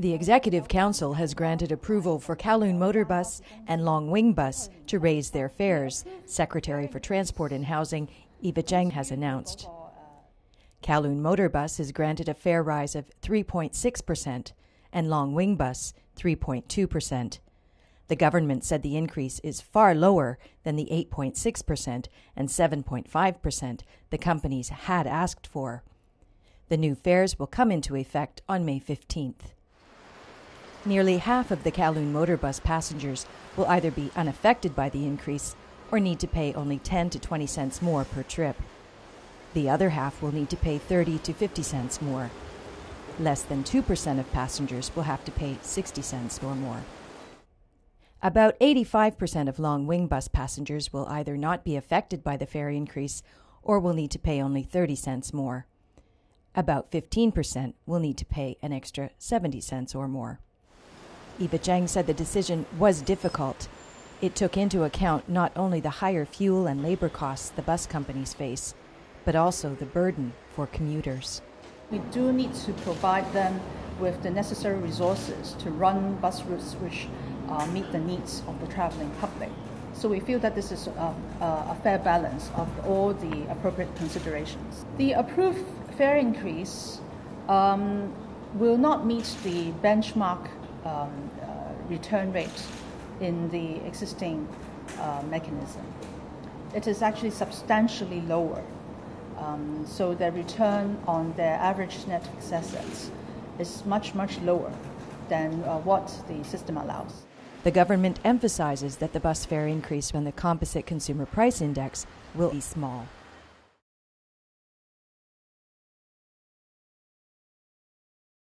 The Executive Council has granted approval for Kowloon Motor Bus and Long Wing Bus to raise their fares, Secretary for Transport and Housing Eva Zheng has announced. Kowloon Motor Bus is granted a fare rise of 3.6% and Long Wing Bus 3.2%. The government said the increase is far lower than the 8.6% and 7.5% the companies had asked for. The new fares will come into effect on May 15th. Nearly half of the Kowloon Motor Bus passengers will either be unaffected by the increase or need to pay only 10 to 20 cents more per trip. The other half will need to pay 30 to 50 cents more. Less than 2% of passengers will have to pay 60 cents or more. About 85% of Long Wing Bus passengers will either not be affected by the fare increase or will need to pay only 30 cents more. About 15% will need to pay an extra 70 cents or more. Eva Zheng said the decision was difficult. It took into account not only the higher fuel and labor costs the bus companies face, but also the burden for commuters. We do need to provide them with the necessary resources to run bus routes which meet the needs of the traveling public. So we feel that this is a fair balance of all the appropriate considerations. The approved fare increase will not meet the benchmark return rate in the existing mechanism. It is actually substantially lower. So the return on their average net fixed assets is much, much lower than what the system allows. The government emphasizes that the bus fare increase from the Composite Consumer Price Index will be small.